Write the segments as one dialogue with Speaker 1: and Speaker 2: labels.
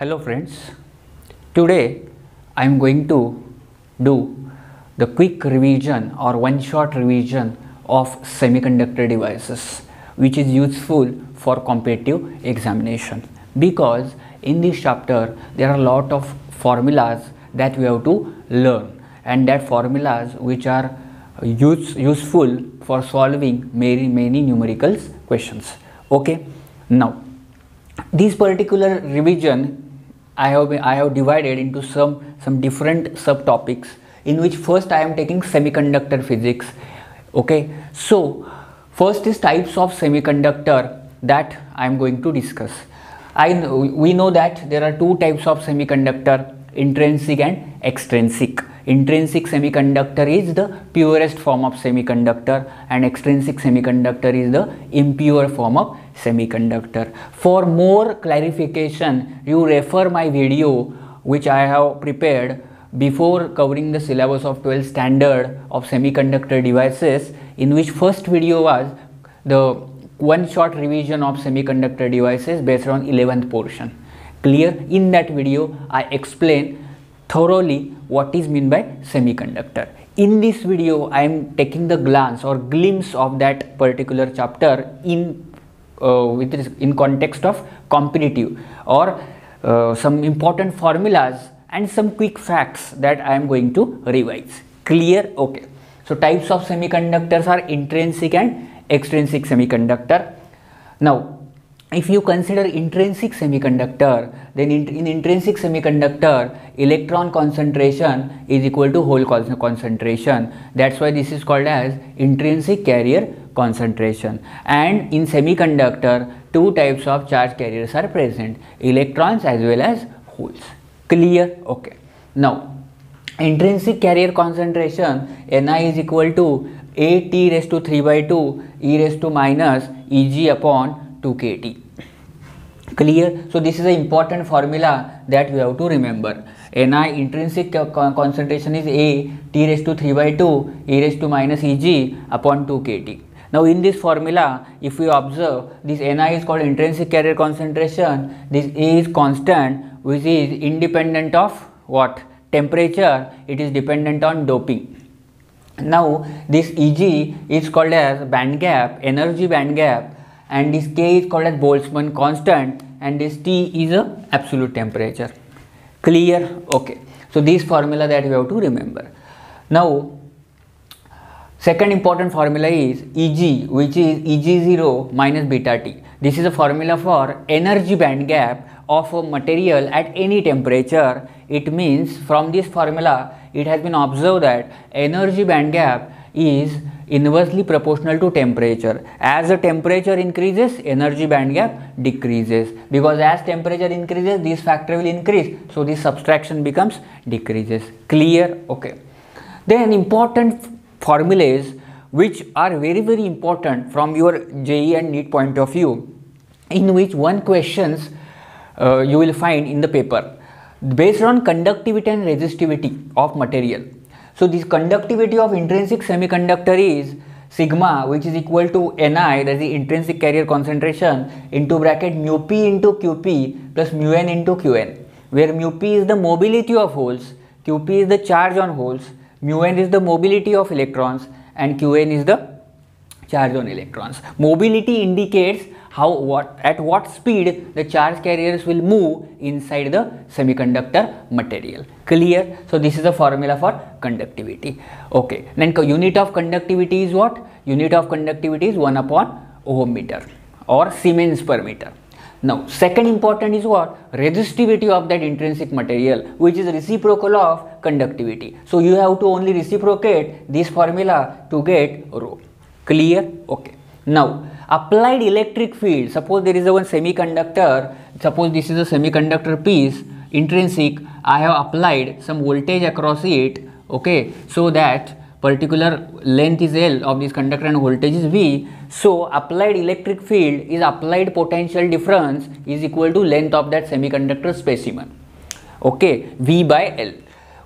Speaker 1: Hello friends, today I am going to do the quick revision or one shot revision of semiconductor devices, which is useful for competitive examination, because in this chapter there are a lot of formulas that we have to learn, and that formulas which are useful for solving many numerical questions. Okay, now this particular revision I have divided into some different subtopics, in which first I am taking semiconductor physics. Okay, so first is types of semiconductor that I am going to discuss. We know that there are two types of semiconductor: intrinsic and extrinsic. Intrinsic semiconductor is the purest form of semiconductor, and extrinsic semiconductor is the impure form of semiconductor. For more clarification, you refer my video which I have prepared before covering the syllabus of 12th standard of semiconductor devices, in which first video was the one shot revision of semiconductor devices based on 11th portion. Clear? In that video I explain thoroughly what is meant by semiconductor. In this video I am taking the glance or glimpse of that particular chapter in context of competitive, or some important formulas and some quick facts that I am going to revise. Clear? Okay. So types of semiconductors are intrinsic and extrinsic semiconductor. Now if you consider intrinsic semiconductor, then in intrinsic semiconductor, electron concentration is equal to hole concentration. That's why this is called as intrinsic carrier concentration. And in semiconductor, two types of charge carriers are present: electrons as well as holes. Clear? Okay. Now intrinsic carrier concentration, Ni is equal to AT raised to 3 by 2 e raised to minus Eg upon 2 kT. Clear? So this is an important formula that we have to remember. Ni intrinsic concentration is A T raised to 3 by 2 e raised to minus Eg upon 2 kT. Now in this formula, if we observe, this Ni is called intrinsic carrier concentration. This A is constant, which is independent of what? Temperature. It is dependent on doping. Now this Eg is called as band gap, energy band gap, and this K is called as Boltzmann constant, and this T is a absolute temperature. Clear? Okay. So this formula that we have to remember. Now second important formula is Eg, which is Eg0 minus beta T. This is a formula for energy band gap of a material at any temperature. It means from this formula it has been observed that energy band gap is inversely proportional to temperature. As the temperature increases, energy band gap decreases, because as temperature increases, this factor will increase, so this subtraction becomes decreases. Clear? Okay. Then important formulas which are very important from your JEE and NEET point of view, in which one questions you will find in the paper based on conductivity and resistivity of material. So this conductivity of intrinsic semiconductor is sigma, which is equal to Ni, that is the intrinsic carrier concentration, into bracket mu p into Qp plus mu n into Qn, where mu p is the mobility of holes, Qp is the charge on holes, mu n is the mobility of electrons, and Qn is the charge on electrons. Mobility indicates at what speed the charge carriers will move inside the semiconductor material. Clear? So this is the formula for conductivity. Okay. Then unit of conductivity is what? Unit of conductivity is 1 upon ohm meter or Siemens per meter. Now second important is what? Resistivity of that intrinsic material, which is reciprocal of conductivity. So you have to only reciprocate this formula to get rho. Clear? Okay. Now applied electric field, suppose there is a one semiconductor, suppose this is a semiconductor piece, intrinsic, I have applied some voltage across it, okay, so that particular length is L of this conductor and voltage is V. So applied electric field is applied potential difference is equal to length of that semiconductor specimen, okay, V by L,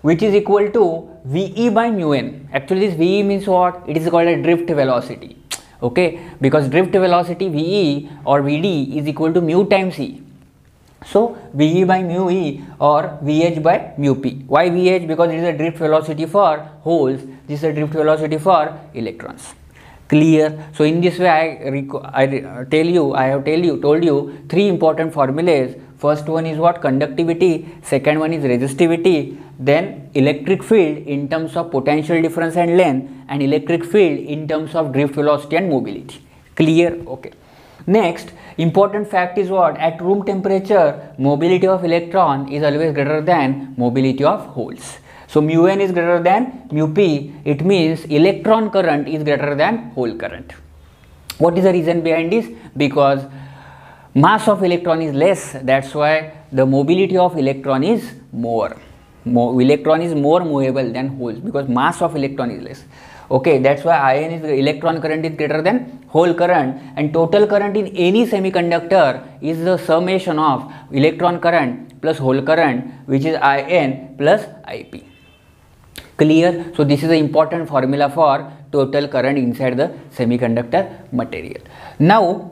Speaker 1: which is equal to VE by mu n. Actually this VE means what? It is called a drift velocity. Okay, because drift velocity VE or VD is equal to mu times E. So VE by mu E or VH by mu P. Why VH? Because it is a drift velocity for holes. This is a drift velocity for electrons. Clear? So in this way, I have told you three important formulas. First one is what? Conductivity. Second one is resistivity. Then electric field in terms of potential difference and length, and electric field in terms of drift velocity and mobility. Clear? Okay. Next important fact is what? At room temperature, mobility of electron is always greater than mobility of holes. So mu n is greater than mu p. It means electron current is greater than hole current. What is the reason behind this? Because mass of electron is less. That's why the mobility of electron is more. Electron is more movable than holes because mass of electron is less. Okay, that's why electron current is greater than hole current, and total current in any semiconductor is the summation of electron current plus hole current, which is In plus Ip. Clear? So this is the important formula for total current inside the semiconductor material. Now,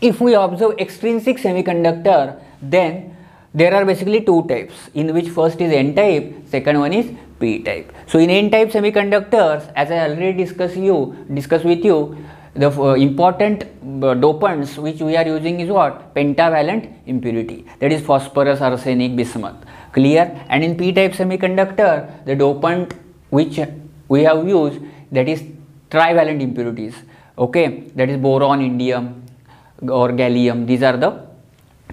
Speaker 1: if we observe extrinsic semiconductor, then there are basically two types, in which first is N-type, second one is P-type. So in N-type semiconductors, as I already discussed with you, the important dopants which we are using is what? Pentavalent impurity, that is phosphorus, arsenic, bismuth. Clear? And in P-type semiconductor, the dopant which we have used, that is trivalent impurities. Okay, that is boron, indium or gallium. These are the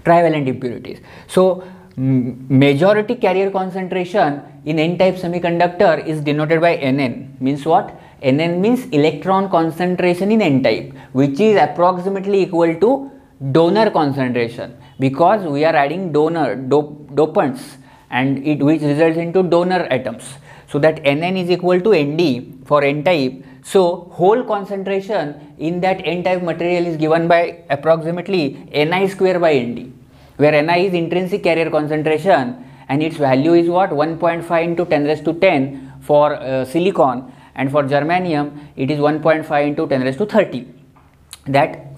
Speaker 1: trivalent impurities. So majority carrier concentration in N-type semiconductor is denoted by Nn. Means what? Nn means electron concentration in N-type, which is approximately equal to donor concentration, because we are adding dopants, and which results into donor atoms. So that Nn is equal to Nd for N-type. So hole concentration in that N-type material is given by approximately Ni square by Nd, where Ni is intrinsic carrier concentration and its value is what? 1.5 into 10 raised to 10 for silicon, and for germanium it is 1.5 into 10 raised to 30. That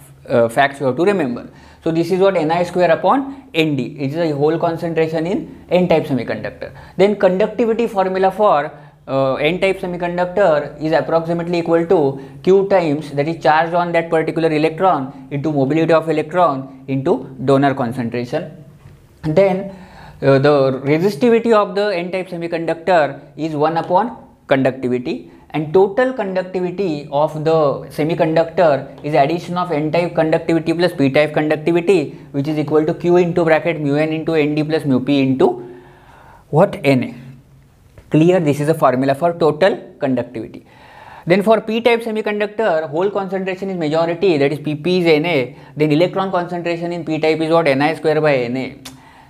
Speaker 1: facts you have to remember. So this is what Ni square upon Nd. It is a hole concentration in N-type semiconductor. Then conductivity formula for N-type semiconductor is approximately equal to Q times, that is charge on that particular electron, into mobility of electron into donor concentration. Then the resistivity of the N-type semiconductor is 1 upon conductivity, and total conductivity of the semiconductor is addition of N-type conductivity plus P-type conductivity, which is equal to Q into bracket mu n into Nd plus mu p into what? Na. Clear? This is a formula for total conductivity. Then for P-type semiconductor, hole concentration is majority, that is Pp is Na. Then electron concentration in P-type is what? Ni square by Na.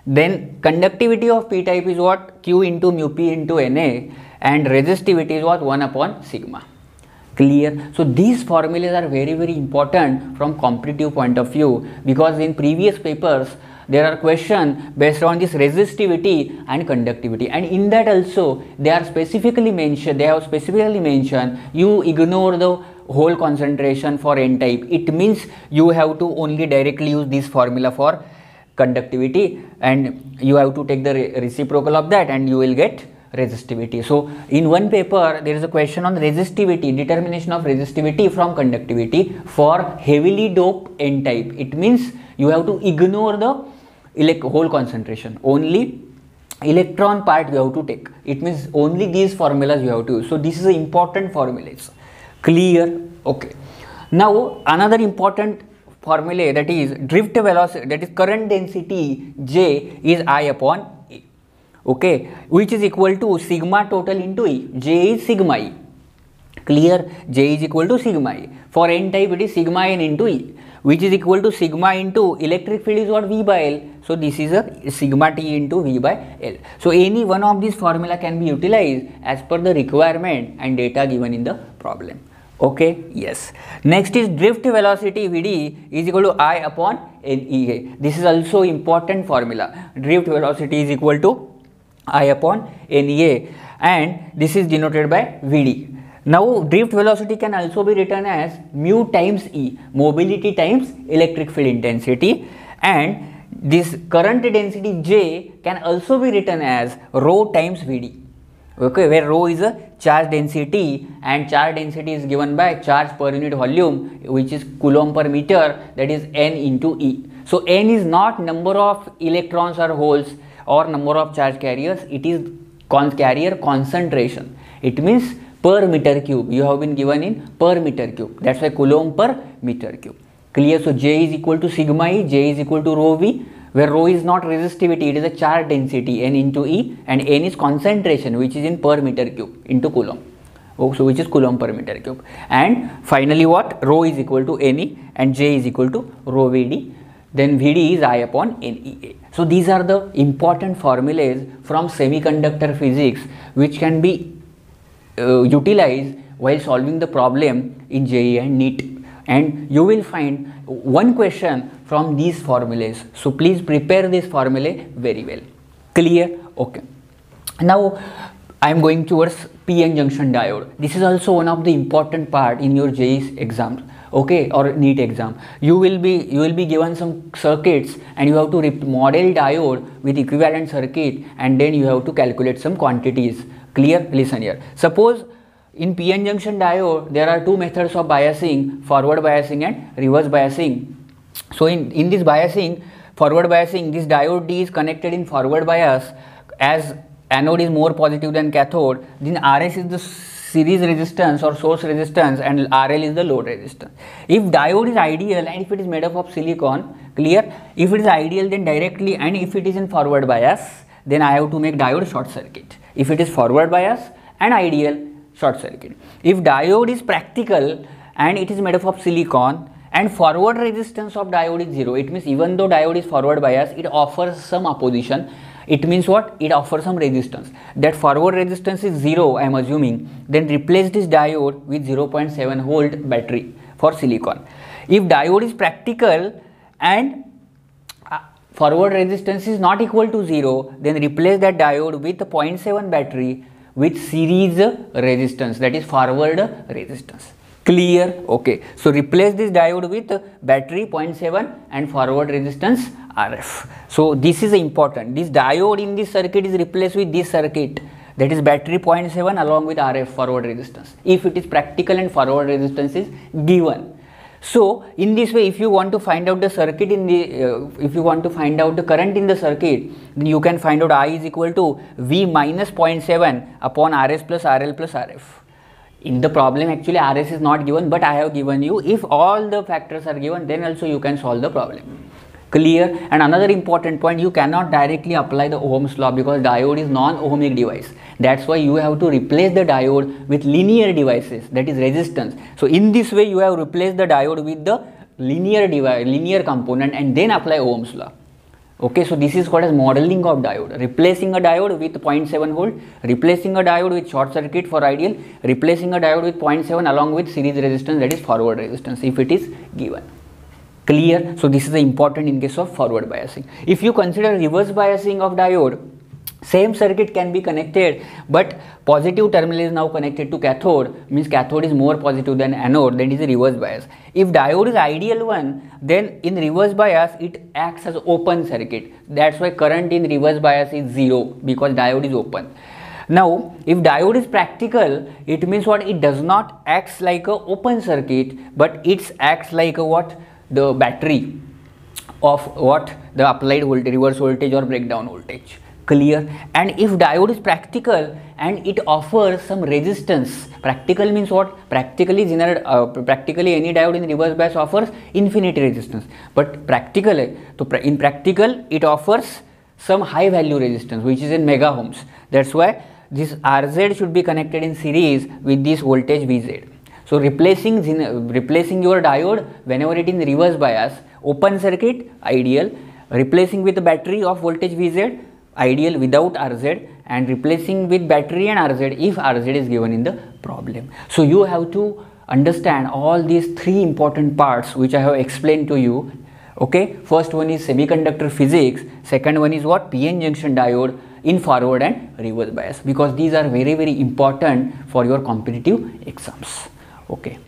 Speaker 1: Then conductivity of P-type is what? Q into mu p into Na, and resistivity is what? 1 upon sigma. Clear? So these formulas are very important from competitive point of view, because in previous papers there are questions based on this resistivity and conductivity, and in that also they have specifically mentioned you ignore the hole concentration for N-type. It means you have to only directly use this formula for conductivity, and you have to take the reciprocal of that and you will get resistivity. So in one paper there is a question on resistivity, determination of resistivity from conductivity for heavily doped N-type. It means you have to ignore the hole concentration, only electron part you have to take. It means only these formulas you have to use. So this is an important formulas. Clear? Okay. Now another important formula, that is drift velocity, that is current density J is I upon E. Okay, which is equal to sigma total into E. J is sigma E. Clear? J is equal to sigma E. For N-type it is sigma N into E, which is equal to sigma into electric field is what? V by L. So this is a sigma T into V by L. So any one of these formula can be utilized as per the requirement and data given in the problem. Okay, yes. Next is drift velocity Vd is equal to I upon NEA. This is also important formula. Drift velocity is equal to I upon NEA, and this is denoted by Vd. Now drift velocity can also be written as mu times E, mobility times electric field intensity, and this current density J can also be written as rho times Vd. Okay, where rho is a charge density and charge density is given by charge per unit volume, which is coulomb per meter, that is N into E. So N is not number of electrons or holes or number of charge carriers, it is carrier concentration. It means per meter cube. You have been given in per meter cube. That's why coulomb per meter cube. Clear? So J is equal to sigma E, J is equal to rho V, where rho is not resistivity, it is a charge density N into E, and N is concentration, which is in per meter cube into coulomb. Oh, so which is coulomb per meter cube. And finally what? Rho is equal to Ne and J is equal to rho Vd. Then Vd is I upon NEA. So these are the important formulas from semiconductor physics which can be utilized while solving the problem in JEE and NEET. And you will find one question from these formulas. So please prepare this formula very well. Clear? Okay. Now I am going towards PN junction diode. This is also one of the important part in your JEE exams. Okay, or NEET exam. You will be given some circuits and you have to model diode with equivalent circuit, and then you have to calculate some quantities. Clear? Listen here. Suppose in PN junction diode there are two methods of biasing, forward biasing and reverse biasing. So in this biasing, forward biasing, this diode D is connected in forward bias, as anode is more positive than cathode. Then RS is the series resistance or source resistance and RL is the load resistance. If diode is ideal and if it is made up of silicon, clear? If it is ideal, then directly, and if it is in forward bias, then I have to make diode short circuit. If it is forward bias and ideal, short circuit. If diode is practical and it is made up of silicon and forward resistance of diode is 0, it means even though diode is forward bias, it offers some opposition. It means what? It offers some resistance. That forward resistance is 0, I am assuming. Then replace this diode with 0.7 volt battery for silicon. If diode is practical and forward resistance is not equal to 0, then replace that diode with 0.7 battery with series resistance, that is forward resistance. Clear? Okay. So replace this diode with battery 0.7 and forward resistance RF. So this is important. This diode in this circuit is replaced with this circuit, that is battery 0.7 along with RF forward resistance, if it is practical and forward resistance is given. So in this way, if you want to find out the circuit in the if you want to find out the current in the circuit, then you can find out I is equal to V minus 0.7 upon RS plus RL plus RF. In the problem actually RS is not given, but I have given you. If all the factors are given, then also you can solve the problem. Clear? And another important point, you cannot directly apply the Ohm's law because diode is non-ohmic device. That's why you have to replace the diode with linear devices, that is resistance. So in this way you have replaced the diode with the linear component and then apply Ohm's law. Okay, so this is called as modeling of diode. Replacing a diode with 0.7 volt, replacing a diode with short circuit for ideal, replacing a diode with 0.7 along with series resistance, that is forward resistance, if it is given. Clear? So this is important in case of forward biasing. If you consider reverse biasing of diode, same circuit can be connected, but positive terminal is now connected to cathode, means cathode is more positive than anode, that is a reverse bias. If diode is ideal one, then in reverse bias it acts as open circuit. That's why current in reverse bias is 0, because diode is open. Now if diode is practical, it means what? It does not act like a open circuit, but it acts like a what? The battery of what? The applied voltage, reverse voltage or breakdown voltage. Clear? And if diode is practical and it offers some resistance, practical means what? Practically any diode in reverse bias offers infinity resistance, but in practical it offers some high value resistance which is in mega ohms. That's why this RZ should be connected in series with this voltage VZ. So replacing your diode whenever it is in reverse bias, open circuit ideal, replacing with the battery of voltage VZ ideal without RZ, and replacing with battery and RZ if RZ is given in the problem. So you have to understand all these three important parts which I have explained to you. Okay, first one is semiconductor physics, second one is what? PN junction diode in forward and reverse bias, because these are very, very important for your competitive exams. Okay,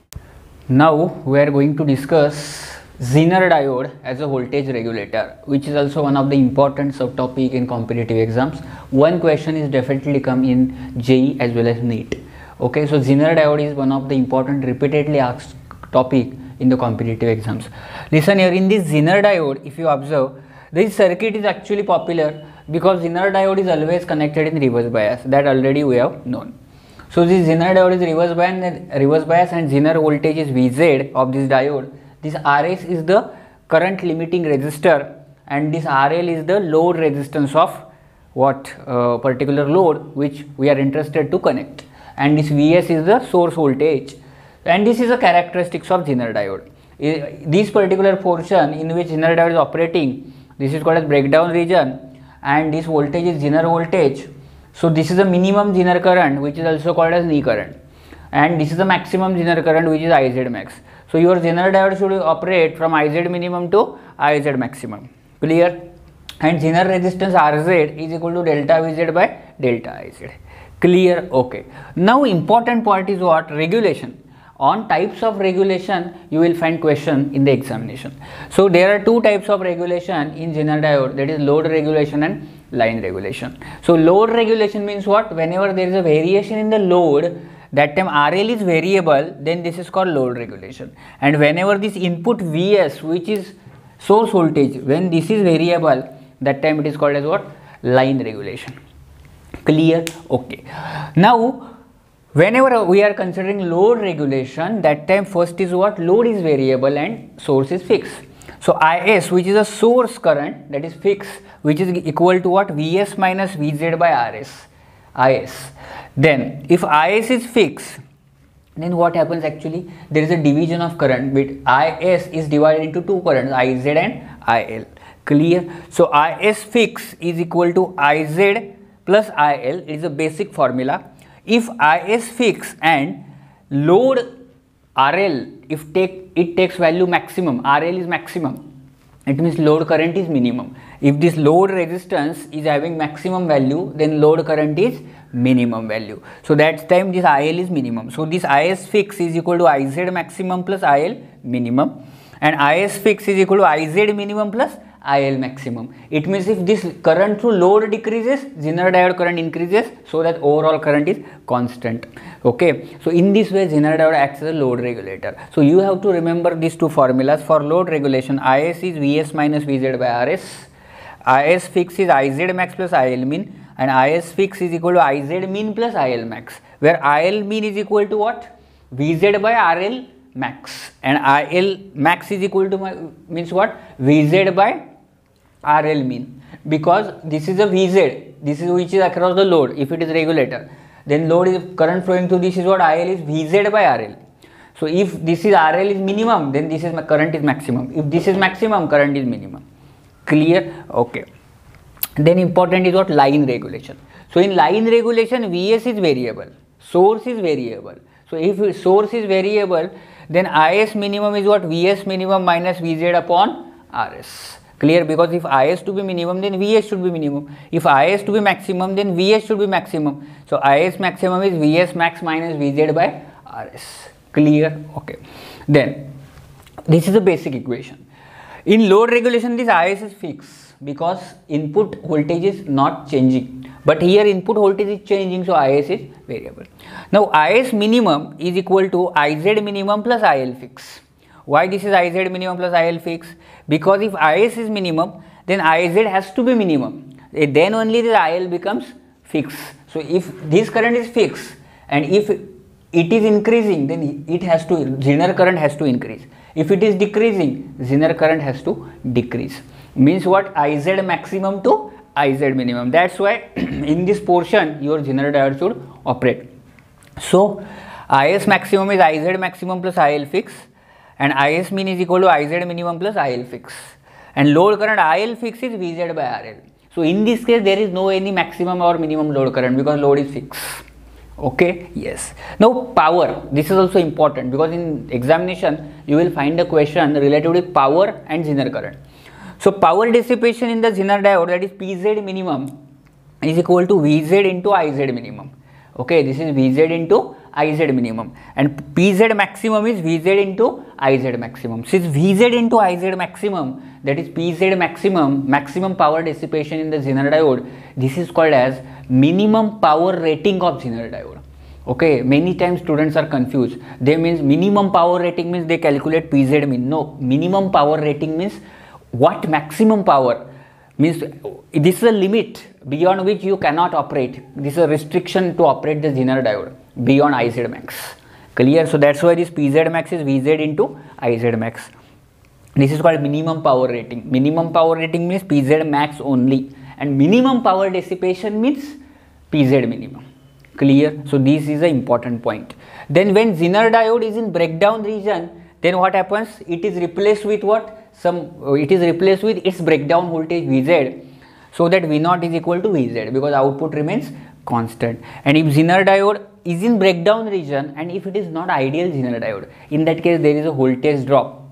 Speaker 1: now we are going to discuss Zener diode as a voltage regulator, which is also one of the important subtopic in competitive exams. One question is definitely come in JEE as well as NEET. Okay, so Zener diode is one of the important repeatedly asked topic in the competitive exams. Listen here, in this Zener diode, if you observe, this circuit is actually popular because Zener diode is always connected in reverse bias. That already we have known. So this Zener diode is reverse bias and Zener voltage is Vz of this diode. This Rs is the current limiting resistor and this RL is the load resistance of what particular load which we are interested to connect, and this Vs is the source voltage, and this is the characteristics of Zener diode. This particular portion in which Zener diode is operating, this is called as breakdown region, and this voltage is Zener voltage. So this is the minimum Zener current which is also called as knee current, and this is the maximum Zener current which is Iz max. So your Zener diode should operate from Iz minimum to Iz maximum. Clear? And Zener resistance Rz is equal to delta Vz by delta Iz. Clear? Okay. Now important part is what? Regulation. On types of regulation you will find question in the examination. So there are two types of regulation in Zener diode, that is load regulation and line regulation. So load regulation means what? Whenever there is a variation in the load, that time RL is variable, then this is called load regulation. And whenever this input Vs, which is source voltage, when this is variable, that time it is called as what? Line regulation. Clear? Okay. Now whenever we are considering load regulation, that time first is what? Load is variable and source is fixed. So Is, which is a source current, that is fixed, which is equal to what? Vs minus Vz by Rs. Is. Then if Is is fixed, then what happens actually? There is a division of current, but Is is divided into two currents, Iz and Il. Clear? So Is fixed is equal to Iz plus Il. It is a basic formula. If Is fixed and load RL, if it takes value maximum, RL is maximum, it means load current is minimum. If this load resistance is having maximum value, then load current is minimum value. So that time this IL is minimum. So this Is fix is equal to Iz maximum plus IL minimum, and Is fix is equal to Iz minimum plus IL maximum. It means if this current through load decreases, Zener diode current increases, so that overall current is constant. Okay, so in this way Zener diode acts as a load regulator. So you have to remember these two formulas for load regulation. Is is Vs minus Vz by Rs, Is fix is Iz max plus IL min, and Is fix is equal to Iz min plus IL max, where IL min is equal to what? Vz by RL max, and IL max is equal to means what? Vz by RL mean, because this is a Vz, this is which is across the load. If it is regulator, then load is current flowing through this is what? IL is Vz by RL. So if this is RL is minimum, then this is current is maximum. If this is maximum, current is minimum. Clear? Okay. Then important is what? Line regulation. So in line regulation, Vs is variable, source is variable. So if source is variable, then Is minimum is what? Vs minimum minus Vz upon Rs. Clear? Because if Is to be minimum, then Vs should be minimum. If Is to be maximum, then Vs should be maximum. So Is maximum is Vs max minus Vz by Rs. Clear? Okay. Then this is a basic equation. In load regulation, this Is is fixed because input voltage is not changing, but here input voltage is changing, so Is is variable. Now Is minimum is equal to Iz minimum plus IL fix. Why this is Iz minimum plus IL fix? Because if Is is minimum, then Iz has to be minimum, then only the IL becomes fixed. So if this current is fixed and if it is increasing, then it has to, Zener current has to increase. If it is decreasing, Zener current has to decrease. Means what? Iz maximum to Iz minimum. That's why in this portion your Zener diode should operate. So Is maximum is Iz maximum plus IL fix, and Is min is equal to Iz minimum plus IL fix, and load current IL fix is Vz by RL. So in this case there is no any maximum or minimum load current because load is fixed. Okay, yes. Now power, this is also important because in examination you will find a question related with power and Zener current. So power dissipation in the Zener diode, that is Pz minimum, is equal to Vz into Iz minimum. Okay, this is Vz into Iz minimum, and Pz maximum is Vz into Iz maximum. Since Vz into Iz maximum, that is Pz maximum power dissipation in the Zener diode, this is called as minimum power rating of Zener diode. Okay, many times students are confused. They means minimum power rating means they calculate Pz min. No, minimum power rating means what maximum power means. This is a limit beyond which you cannot operate. This is a restriction to operate the Zener diode beyond Iz max. Clear? So that's why this Pz max is Vz into Iz max. This is called minimum power rating. Minimum power rating means Pz max only, and minimum power dissipation means Pz minimum. Clear? So this is an important point. Then when Zener diode is in breakdown region, then what happens? It is replaced with what? It is replaced with its breakdown voltage Vz, so that V0 is equal to Vz, because output remains constant. And if Zener diode is in breakdown region, and if it is not ideal Zener diode, in that case there is a voltage drop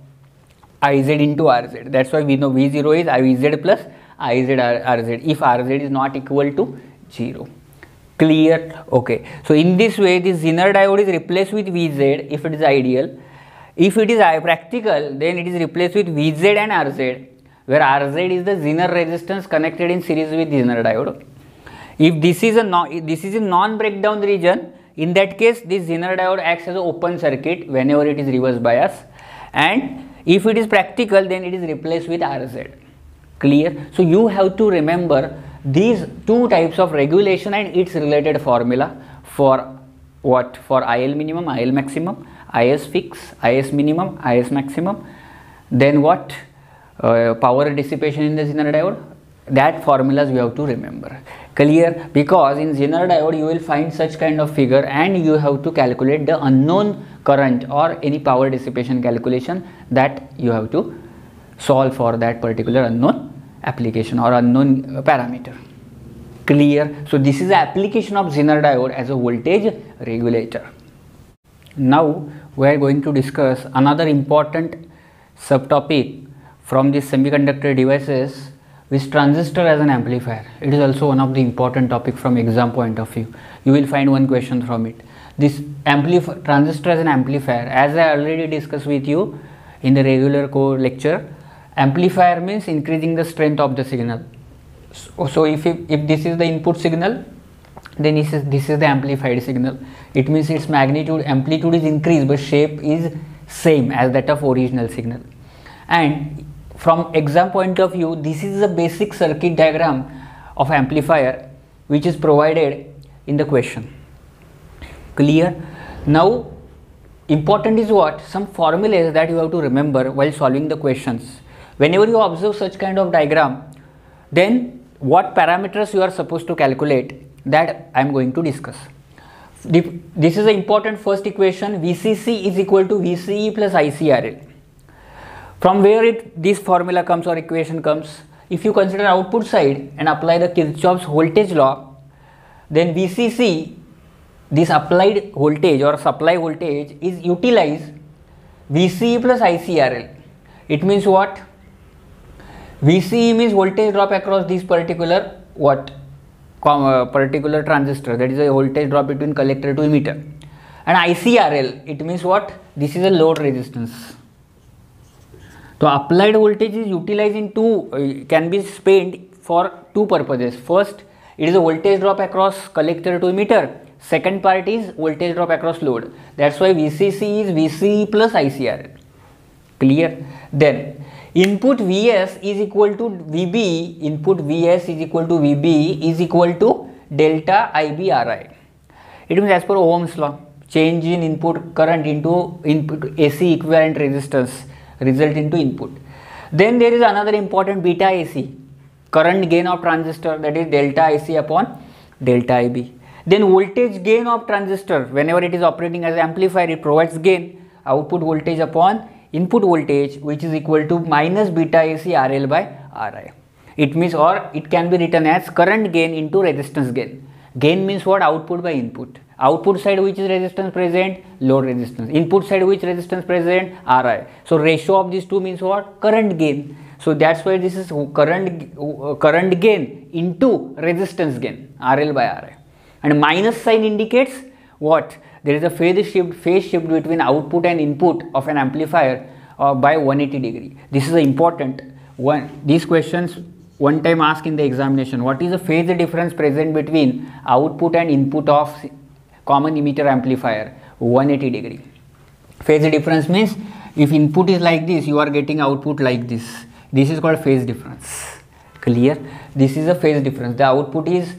Speaker 1: Iz into Rz. That's why we know V0 is Vz plus Iz Rz if Rz is not equal to 0. Clear? Okay. So in this way, this Zener diode is replaced with Vz if it is ideal. If it is practical, then it is replaced with Vz and Rz, where Rz is the Zener resistance connected in series with Zener diode. If this is a non-breakdown region, in that case this Zener diode acts as an open circuit whenever it is reverse bias, and if it is practical, then it is replaced with Rz. Clear? So you have to remember these two types of regulation and its related formula for what? For IL minimum, IL maximum, Is fix, Is minimum, Is maximum, then what? Power dissipation in the Zener diode. That formulas we have to remember. Clear? Because in Zener diode you will find such kind of figure, and you have to calculate the unknown current or any power dissipation calculation that you have to solve for that particular unknown application or unknown parameter. Clear? So this is the application of Zener diode as a voltage regulator. Now we are going to discuss another important subtopic from these semiconductor devices, which transistor as an amplifier. It is also one of the important topic from exam point of view. You will find one question from it. This transistor as an amplifier, as I already discussed with you in the regular core lecture, amplifier means increasing the strength of the signal. So if this is the input signal, then this is the amplified signal. It means its magnitude, amplitude is increased, but shape is same as that of original signal. And from exam point of view, this is the basic circuit diagram of amplifier which is provided in the question. Clear? Now important is what? Some formulas that you have to remember while solving the questions. Whenever you observe such kind of diagram, then what parameters you are supposed to calculate, that I am going to discuss. This is the important first equation. VCC is equal to VCE plus ICRL. From where this formula comes or equation comes? If you consider output side and apply the Kirchhoff's voltage law, then VCC, this applied voltage or supply voltage, is utilized VCE plus ICRL. It means what? VCE means voltage drop across this particular particular transistor, that is a voltage drop between collector to emitter. And ICRL, it means what? This is a load resistance. So applied voltage is utilized in can be spent for two purposes. First, it is a voltage drop across collector to emitter. Second part is voltage drop across load. That's why VCC is VCE plus ICRL. Clear? Then input Vs is equal to Vb, input Vs is equal to Vb is equal to delta IB Ri. It means as per Ohm's law, change in input current into input AC equivalent resistance result into input. Then there is another important beta AC, current gain of transistor, that is delta IC upon delta IB. Then voltage gain of transistor, whenever it is operating as amplifier, it provides gain, output voltage upon input voltage, which is equal to minus beta AC RL by Ri. It means, or it can be written as current gain into resistance gain. Gain means what? Output by input. Output side which is resistance present, load resistance. Input side which resistance present, Ri. So ratio of these two means what? Current gain. So that's why this is current gain into resistance gain, RL by Ri. And minus sign indicates what? there is a phase shift between output and input of an amplifier by 180 degree. This is important one. These questions one time asked in the examination. What is the phase difference present between output and input of common emitter amplifier? 180 degree. Phase difference means if input is like this, you are getting output like this. This is called phase difference. Clear? This is a phase difference. The output is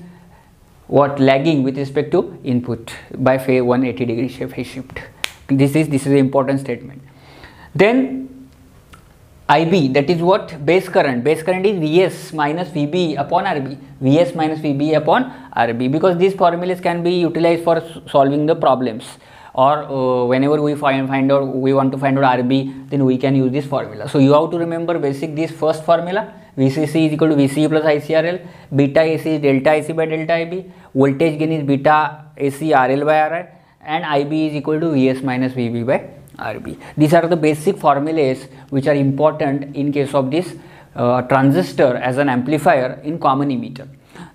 Speaker 1: what? Lagging with respect to input by 180 degree phase shift. This is an important statement. Then IB, that is what? Base current. Base current is Vs minus Vb upon Rb. Vs minus Vb upon Rb, because these formulas can be utilized for solving the problems, or whenever we we want to find out Rb, then we can use this formula. So you have to remember basic this first formula. VCC is equal to VCE plus ICRL. Beta AC is delta AC by delta IB. Voltage gain is beta AC RL by RI, and IB is equal to Vs minus Vb by Rb. These are the basic formulas which are important in case of this transistor as an amplifier in common emitter.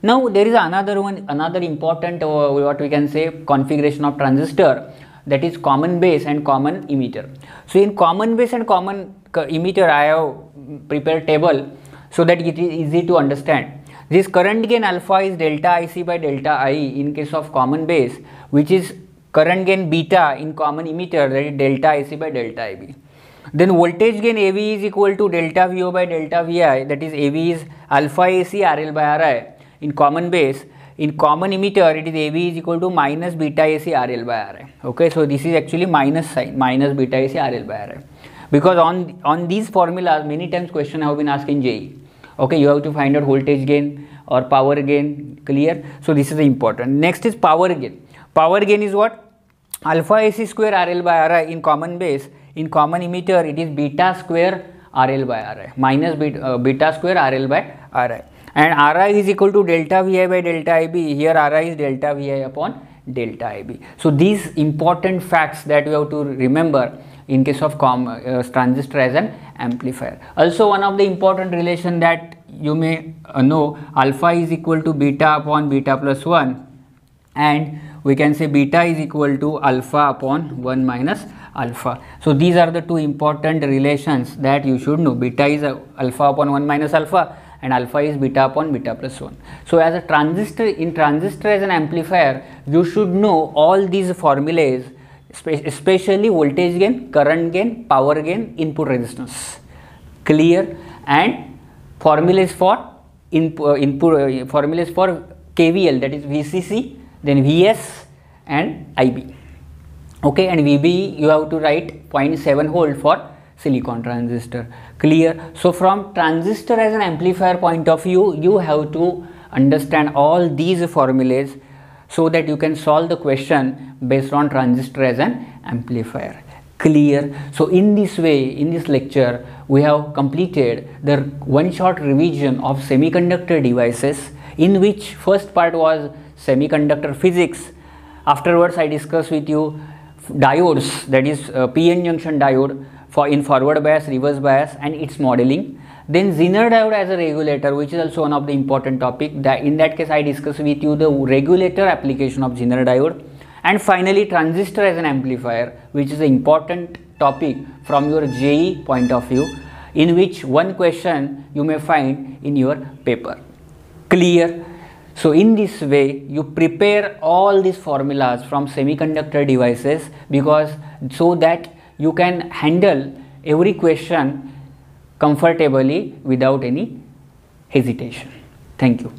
Speaker 1: Now there is another important what we can say configuration of transistor, that is common base and common emitter. So in common base and common emitter, I have prepared table so that it is easy to understand. This current gain alpha is delta IC by delta I in case of common base, which is current gain beta in common emitter, that is delta IC by delta IB. Then voltage gain AV is equal to delta VO by delta VI, that is AV is alpha AC RL by RI in common base. In common emitter, it is AV is equal to minus beta AC RL by RI. Okay, so this is actually minus sign, minus beta AC RL by RI, because on these formulas many times question have been asked in JEE. Okay, you have to find out voltage gain or power gain. Clear? So this is important. Next is power gain. Power gain is what? Alpha AC square RL by RI in common base. In common emitter, it is beta square RL by RI minus beta square RL by RI, and RI is equal to delta VI by delta IB. Here RI is delta VI upon delta IB. So these important facts that you have to remember in case of transistor as an amplifier. Also, one of the important relation that you may know, alpha is equal to beta upon beta plus 1, and we can say beta is equal to alpha upon 1 minus alpha. So these are the two important relations that you should know. Beta is alpha upon 1 minus alpha, and alpha is beta upon beta plus 1. So as a transistor, in transistor as an amplifier, you should know all these formulas, especially voltage gain, current gain, power gain, input resistance. Clear? And formulas for formulas for KVL, that is VCC, then Vs and IB. Okay, and VB you have to write 0.7 volt for silicon transistor. Clear? So from transistor as an amplifier point of view, you have to understand all these formulas so that you can solve the question based on transistor as an amplifier. Clear? So in this way, in this lecture, we have completed the one short revision of semiconductor devices, in which first part was semiconductor physics. Afterwards I discussed with you diodes, that is PN junction diode in forward bias, reverse bias, and its modeling. Then Zener diode as a regulator, which is also one of the important topic. That in that case I discussed with you the regulator application of Zener diode. And finally transistor as an amplifier, which is an important topic from your JEE point of view, in which one question you may find in your paper. Clear? So in this way you prepare all these formulas from semiconductor devices, because so that you can handle every question comfortably without any hesitation. Thank you.